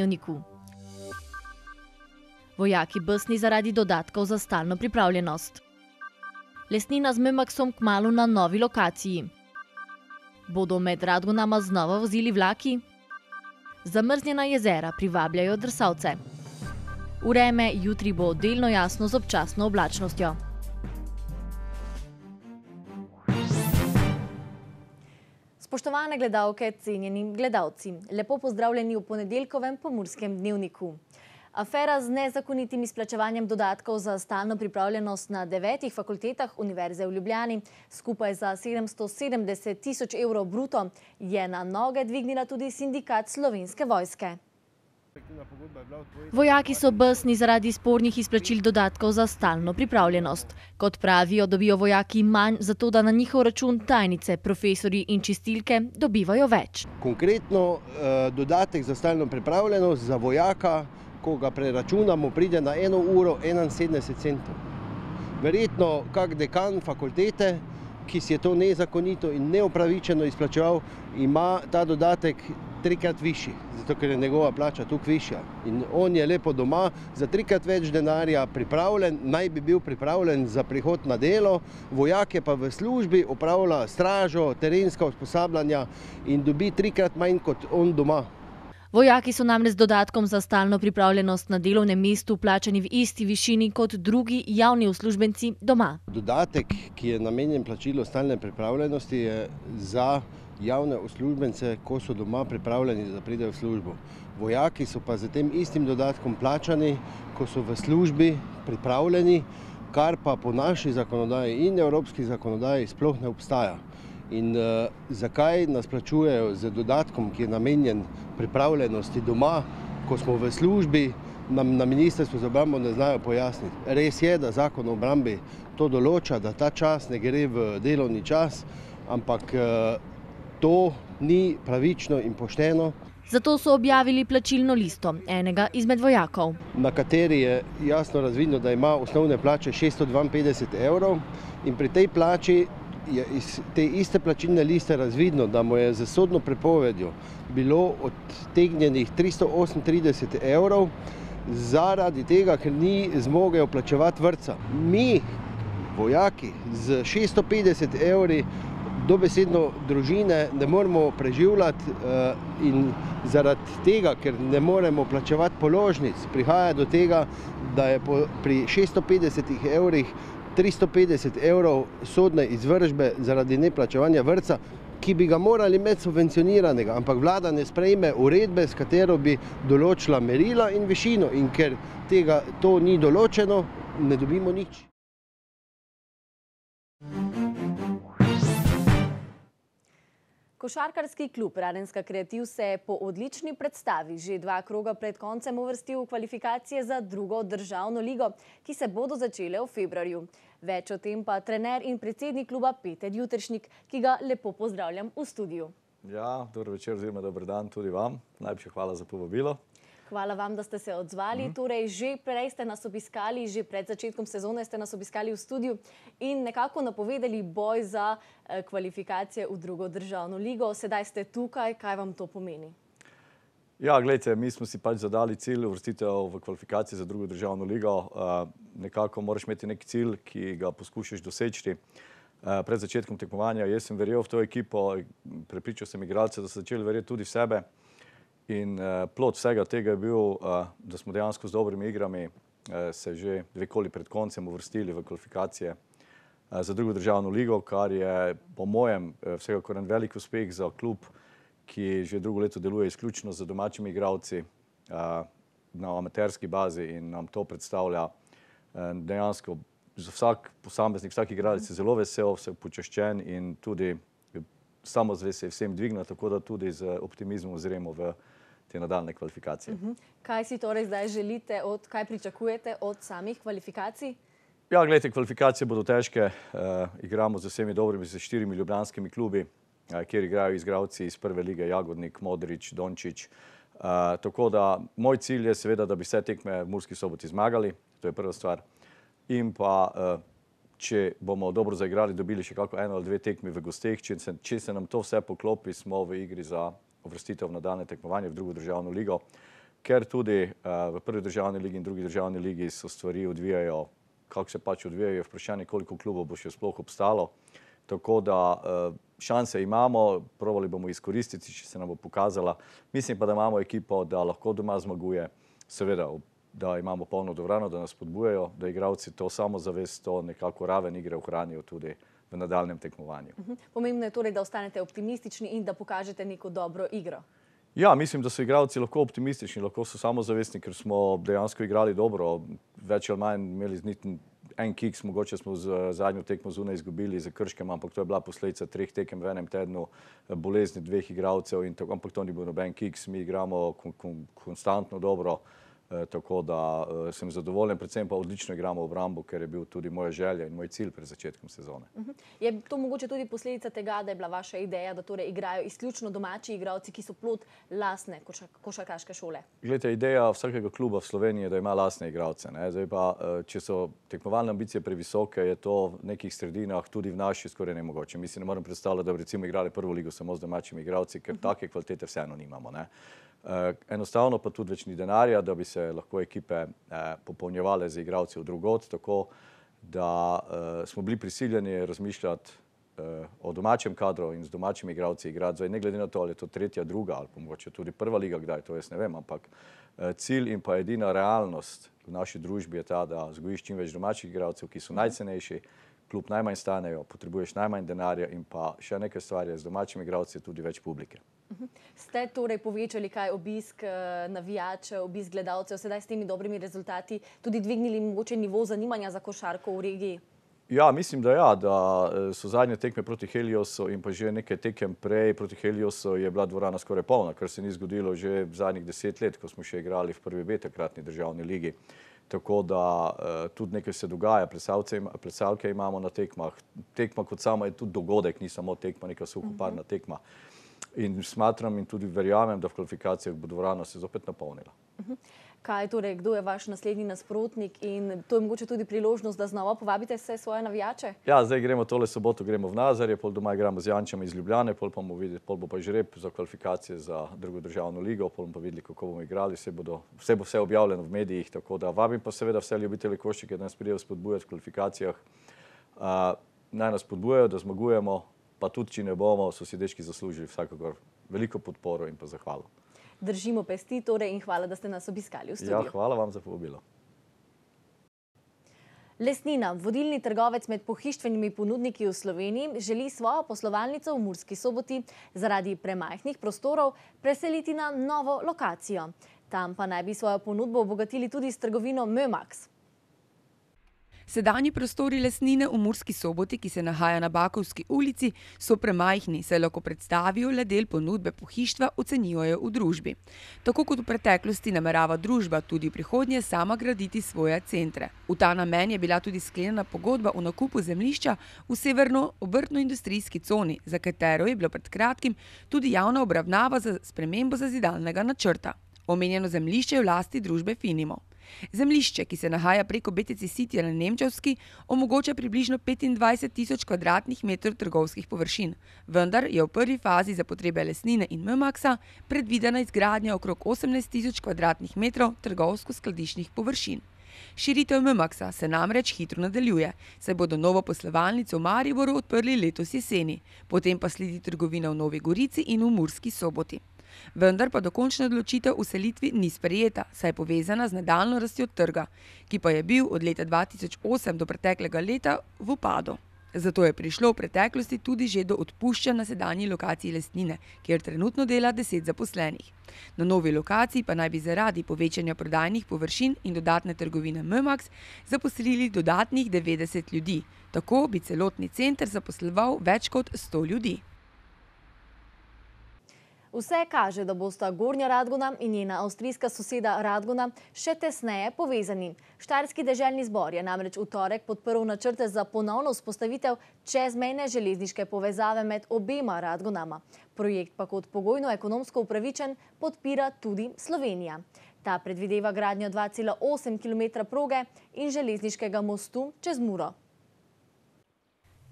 dnevniku. Vojaki besni zaradi dodatkov za stalno pripravljenost. Lesnina z Memaksom kmalu na novi lokaciji. Bodo med Radgonama znova vozili vlaki? Zamrznjena jezera privabljajo drsalce. Vreme jutri bo delno jasno z občasno oblačnostjo. Spoštovane gledalke, cenjeni gledalci, lepo pozdravljeni v ponedeljkovem Pomurskem dnevniku. Afera z nezakonitim izplačevanjem dodatkov za stalno pripravljenost na 9 fakultetah Univerze v Ljubljani, skupaj za 770 tisoč evrov bruto, je na noge dvignila tudi sindikat Slovenske vojske. Vojaki so besni zaradi spornih izplačil dodatkov za stalno pripravljenost. Kot pravijo, dobijo vojaki manj, zato da na njihov račun tajnice, profesorji in čistilke dobivajo več. Konkretno dodatek za stalno pripravljenost za vojaka, ko ga preračunamo, pride na 1 uro 71 centov. Verjetno kak dekan fakultete, ki si je to nezakonito in neupravičeno izplačeval, ima ta dodatek 3-krat višji, zato ker je njegova plača tukaj višja. In on je lepo doma za 3-krat več denarja pripravljen, naj bi bil pripravljen za prihod na delo, vojak je pa v službi, opravlja stražo, terenska usposabljanja in dobi 3-krat manj kot on doma. Vojaki so namreč z dodatkom za stalno pripravljenost na delovnem mestu plačani v isti višini kot drugi javni uslužbenci doma. Dodatek, ki je namenjen plačilu stalne pripravljenosti, je za javne uslužbence, ko so doma pripravljeni, da pridejo v službo. Vojaki so pa z tem istim dodatkom plačani, ko so v službi pripravljeni, kar pa po naši zakonodaji in evropski zakonodaji sploh ne obstaja. In zakaj nas plačujejo z dodatkom, ki je namenjen pripravljenosti doma, ko smo v službi, nam na Ministrstvu za obrambo ne znajo pojasniti. Res je, da zakon o obrambi to določa, da ta čas ne gre v delovni čas, ampak to ni pravično in pošteno. Zato so objavili plačilno listo enega izmed vojakov, na kateri je jasno razvidno, da ima osnovne plače 652 evrov in pri tej plači je iz te iste plačilne liste razvidno, da mu je z sodno prepovedjo bilo odtegnjenih 338 evrov zaradi tega, ker ni zmogel plačevati vrtca. Mi, vojaki, z 650 evri dobesedno družine ne moremo preživljati in zaradi tega, ker ne moremo plačevati položnic, prihaja do tega, da je pri 650 evrih 350 evrov sodne izvršbe zaradi neplačevanja vrtca, ki bi ga morali imeti subvencioniranega, ampak vlada ne sprejme uredbe, s katero bi določila merila in višino, in ker to ni določeno, ne dobimo nič. Košarkarski klub Radenska Kreativ se je po odlični predstavi že 2 kroga pred koncem uvrstil v kvalifikacije za drugo državno ligo, ki se bodo začele v februarju. Več o tem pa trener in predsednik kluba Peter Jutršnik, ki ga lepo pozdravljam v studiu. Ja, dober večer oziroma dober dan tudi vam. Najlepša hvala za povabilo. Hvala vam, da ste se odzvali. Torej, že prej ste nas obiskali, že pred začetkom sezone ste nas obiskali v studiu in nekako napovedali boj za kvalifikacije v drugo državno ligo. Sedaj ste tukaj, kaj vam to pomeni? Ja, gledajte, mi smo si pač zadali cilj uvrstitev v kvalifikacije za drugo državno ligo. Nekako moraš imeti neki cilj, ki ga poskušaš doseči. Pred začetkom tekmovanja jaz sem verjel v to ekipo, prepričal sem igralce, da so začeli verjeti tudi v sebe. In plod vsega tega je bil, da smo dejansko z dobrimi igrami se že 2 koli pred koncem uvrstili v kvalifikacije za drugo državno ligo, kar je po mojem vsekakor en velik uspeh za klub, ki že drugo leto deluje izključno z domačimi igralci na amaterski bazi in nam to predstavlja dejansko za vsak posameznik, vsak igralec je zelo vesel, vse počaščen in tudi samozavest je vsem dvignila, tako da tudi z optimizmom ozremo v te nadaljne kvalifikacije. Kaj si torej zdaj želite, kaj pričakujete od samih kvalifikacij? Ja, gledajte, kvalifikacije bodo težke. Igramo z vsemi dobrimi, z 4 ljubljanskimi klubi, kjer igrajo igralci iz prve lige Jagodnik, Modrić, Dončić. Tako da moj cilj je seveda, da bi vse tekme v Murski Soboti zmagali, to je prva stvar. In pa, če bomo dobro zaigrali, dobili še kako 1 ali 2 tekmi v gosteh, če se nam to vse poklopi, smo v igri za uvrstitev v nadaljnje tekmovanje v drugo državno ligo. ker tudi v prvi državni ligi in drugi državni ligi so stvari odvijajo, kako se pač odvijajo, vprašanje, koliko klubov bo še sploh obstalo. Tako da šanse imamo, provali bomo izkoristiti, če se nam bo pokazala. Mislim pa, da imamo ekipo, da lahko doma zmaguje, seveda, da imamo polno dvorano, da nas spodbujajo, da igralci to samozavest, to nekako raven igre ohranijo tudi v nadaljnjem tekmovanju. Pomembno je torej, da ostanete optimistični in da pokažete neko dobro igro. Ja, mislim, da so igralci lahko optimistični, lahko so samozavestni, ker smo dejansko igrali dobro. Več ali manj imeli niti en kiks, mogoče smo zadnjo tekmo zunaj izgubili za Krškem, ampak to je bila posledica 3 tekem v enem tednu, bolezni 2 igralcev, ampak to ni bil noben kiks. Mi igramo konstantno dobro, tako da sem zadovoljen, predvsem pa odlično igramo v obrambo, ker je bil tudi moja želja in moj cilj pred začetkom sezone. Je to mogoče tudi posledica tega, da je bila vaša ideja, da torej igrajo izključno domači igralci, ki so plod lastne košarkaške šole? Glejte, ideja vsakega kluba v Sloveniji je, da ima lastne igralce. Zdaj pa, če so tekmovalne ambicije previsoke, je to v nekih sredinah, tudi v naši, skoraj nemogoče. Mi si ne morem predstavljati, da bi recimo igrali prvo ligo samo z domačimi igralci, ker take kvalitete vseeno nimamo. Enostavno pa tudi več ni denarja, da bi se lahko ekipe popolnjevale z igralci od drugod, tako da smo bili prisiljeni razmišljati o domačem kadru in z domačimi igralci igrati. Zdaj, ne glede na to, ali je to tretja, druga ali pa mogoče tudi prva liga, kdaj, to jaz ne vem, ampak cilj in pa edina realnost v naši družbi je ta, da vzgojiš čim več domačih igralcev, ki so najcenejši, klub najmanj stanejo, potrebuješ najmanj denarja in pa še nekaj stvari z domačimi igralci, tudi več publike. Ste torej povečali kaj obisk navijačev, obisk gledalcev, sedaj s temi dobrimi rezultati tudi dvignili mogoče nivo zanimanja za košarko v regiji? Ja, mislim, da ja, da so zadnje tekme proti Heliosu in pa že nekaj tekem prej proti Heliosu je bila dvorana skoraj polna, kar se ni zgodilo že v zadnjih 10 let, ko smo še igrali v prvi B takratni državni ligi. Tako da tudi nekaj se dogaja, plesalke imamo na tekmah. Tekma kot sama je tudi dogodek, ni samo tekma, neka suhoparna tekma. In smatram in tudi verjamem, da v kvalifikacijah bo dvorana se zopet napolnila. Kaj torej, kdo je vaš naslednji nasprotnik in to je mogoče tudi priložnost, da znova povabite vse svoje navijače? Ja, zdaj gremo tole soboto, gremo v Nazarje, pol doma igramo z Jančami iz Ljubljane, pol bo pa žreb za kvalifikacije za drugo državno ligo, pol bomo pa videli, kako bomo igrali, vse bo vse objavljeno v medijih, tako da vabim pa seveda vse ljubitelje košarke, da nas pridejo spodbujati v kvalifikacijah. Naj nas spodbujajo, da zmagujemo, pa tudi, če ne bomo, so si dečki zaslužili vsakokor veliko podporo in pa zahvalo. Držimo pesti torej in hvala, da ste nas obiskali v studiu. Ja, hvala vam za povabilo. Lesnina, vodilni trgovec med pohištvenimi ponudniki v Sloveniji, želi svojo poslovalnico v Murski Soboti zaradi premajhnih prostorov preseliti na novo lokacijo. Tam pa naj bi svojo ponudbo obogatili tudi s trgovino Mömax. Sedanji prostori Lesnine v Murski Soboti, ki se nahaja na Bakovski ulici, so premajhni, saj lahko predstavijo le del ponudbe pohištva, ocenjujejo v družbi. Tako kot v preteklosti namerava družba tudi v prihodnje sama graditi svoje centre. V ta namen je bila tudi sklenjena pogodba o nakupu zemljišča v severno-obrtno-industrijski coni, za katero je bilo pred kratkim tudi javna obravnava za spremembo zazidalnega načrta. Omenjeno zemljišče je v lasti družbe Finimo. Zemljišče, ki se nahaja preko BTC Cityja na Nemčevski, omogoča približno 25.000 kvadratnih metrov trgovskih površin, vendar je v prvi fazi za potrebe Lesnine in Mömaxa predvidena izgradnja okrog 18.000 kvadratnih metrov trgovsko-skladiščnih površin. Širitev Mömaxa se namreč hitro nadaljuje, saj bodo novo poslovalnico v Mariboru odprli letos jeseni, potem pa sledi trgovina v Novi Gorici in v Murski Soboti. Vendar pa dokončna odločitev o selitvi ni sprejeta, saj je povezana z nadaljnjo rastjo trga, ki pa je bil od leta 2008 do preteklega leta v upadu. Zato je prišlo v preteklosti tudi že do odpuščanja na sedanji lokaciji Lesnine, kjer trenutno dela 10 zaposlenih. Na novi lokaciji pa naj bi zaradi povečanja prodajnih površin in dodatne trgovine Mömax zaposlili dodatnih 90 ljudi. Tako bi celotni center zaposloval več kot 100 ljudi. Vse kaže, da bosta Gornja Radgona in njena avstrijska soseda Radgona še tesneje povezani. Štajerski deželni zbor je namreč v torek podprl načrte za ponovno vzpostavitev čezmejne železniške povezave med obema Radgonama. Projekt pa kot pogojno ekonomsko upravičen podpira tudi Slovenija. Ta predvideva gradnjo 2,8 km proge in železniškega mostu čez Muro.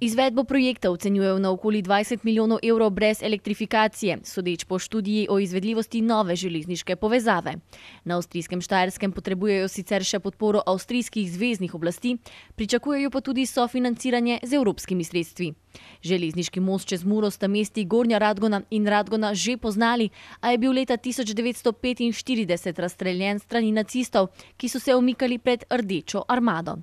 Izvedbo projekta ocenjujejo na okoli 20 milijonov evrov brez elektrifikacije, sodeč po študiji o izvedljivosti nove železniške povezave. Na avstrijskem Štajerskem potrebujejo sicer še podporo avstrijskih zveznih oblasti, pričakujejo pa tudi sofinanciranje z evropskimi sredstvi. Železniški most čez Muro sta mesti Gornja Radgona in Radgona že poznali, a je bil leta 1945 razstreljen s strani nacistov, ki so se umikali pred Rdečo armado.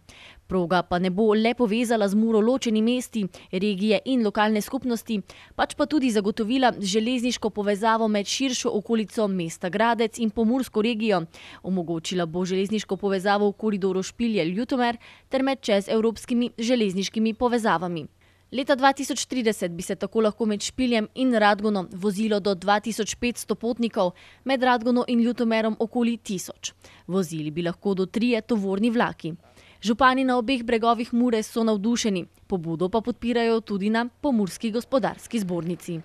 Proga pa ne bo le povezala z Muro ločeni mesti, regije in lokalne skupnosti, pač pa tudi zagotovila železniško povezavo med širšo okolico mesta Gradec in pomursko regijo. Omogočila bo železniško povezavo v koridoru Špilje-Ljutomer ter med čezevropskimi železniškimi povezavami. Leta 2030 bi se tako lahko med Špiljem in Radgono vozilo do 2500 potnikov, med Radgono in Ljutomerom okoli 1000. Vozili bi lahko do 3 tovorni vlaki. Župani na obeh bregovih Mure so navdušeni, pobudo pa podpirajo tudi na Pomurski gospodarski zbornici.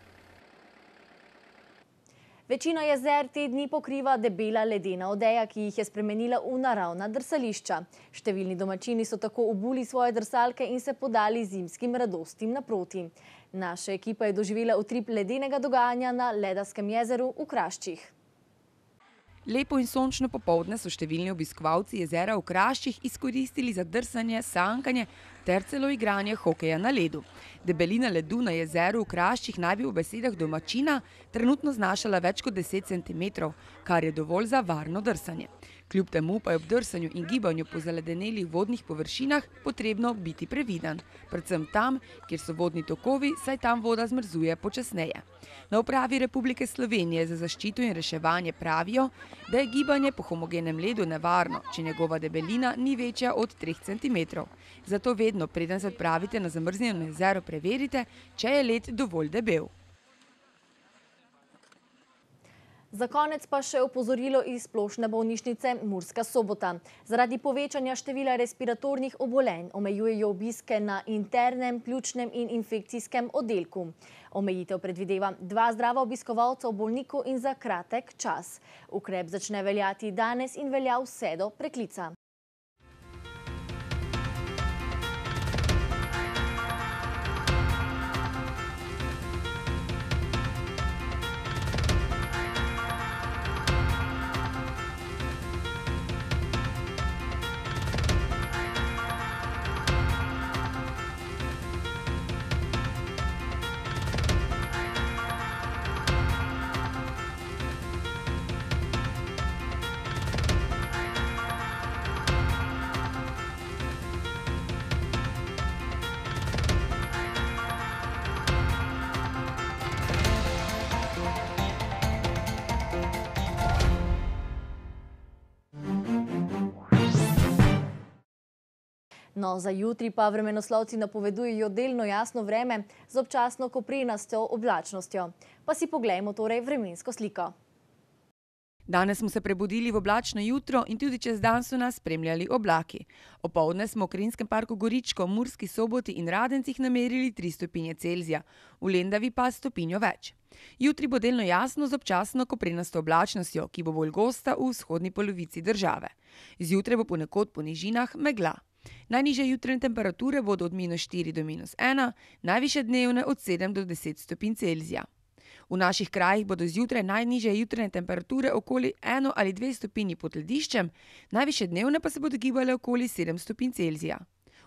Večino jezer te dni pokriva debela ledena odeja, ki jih je spremenila v naravna drsališča. Številni domačini so tako obuli svoje drsalke in se podali zimskim radostim naproti. Naša ekipa je doživela utrip ledenega dogajanja na Ledaskem jezeru v Kraščih. Lepo in sončno popoldne so številni obiskovalci jezera v Kraščih izkoristili za drsanje, sankanje ter celo igranje hokeja na ledu. Debelina ledu na jezeru v Kraščih naj bi v besedah domačina trenutno znašala več kot 10 cm, kar je dovolj za varno drsanje. Kljub temu pa je ob drsanju in gibanju po zaledenelih vodnih površinah potrebno biti previden. Predvsem tam, kjer so vodni tokovi, saj tam voda zmrzuje počasneje. Na Upravi Republike Slovenije za zaščito in reševanje pravijo, da je gibanje po homogenem ledu nevarno, če njegova debelina ni večja od 3 cm. Zato vedno, preden se odpravite na zamrznjeno jezero, preverite, če je led dovolj debel. Za konec pa še opozorilo iz Splošne bolnišnice Murska Sobota. Zaradi povečanja števila respiratornih obolenj omejujejo obiske na internem, pljučnem in infekcijskem oddelku. Omejitev predvideva 2 zdrava obiskovalca v bolniku in za kratek čas. Ukrep začne veljati danes in velja vse do preklica. No, za jutri pa vremenoslovci napovedujejo delno jasno vreme z občasno koprenastjo oblačnostjo. Pa si poglejmo torej vremensko sliko. Danes smo se prebudili v oblačno jutro in tudi čez dan so nas spremljali oblaki. Opoldne smo v Krinskem parku Goričko, Murski Soboti in Radencih namerili 3 stopinje Celzija, v Lendavi pa stopinjo več. Jutri bo delno jasno z občasno koprenasto oblačnostjo, ki bo bolj gosta v vzhodni polovici države. Zjutraj bo ponekod po nižinah megla. Najnižje jutranje temperature bodo od -4 do -1, najvišje dnevne od 7 do 10 stopinj Celzija. V naših krajih bodo zjutraj najnižje jutranje temperature okoli 1 ali 2 stopinji pod lediščem, najvišje dnevne pa se bodo gibale okoli 7 stopinj Celzija.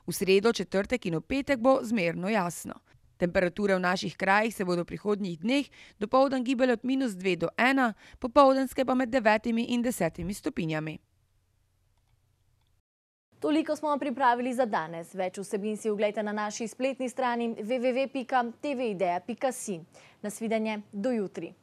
V sredo, četrtek in v petek bo zmerno jasno. Temperature v naših krajih se bodo v prihodnjih dneh dopoldan gibale od -2 do 1, popoldanske pa med 9 in 10 stopinjami. Toliko smo vam pripravili za danes. Več vsebin si oglejte na naši spletni strani www.tvideja.si. Nasvidenje, do jutri.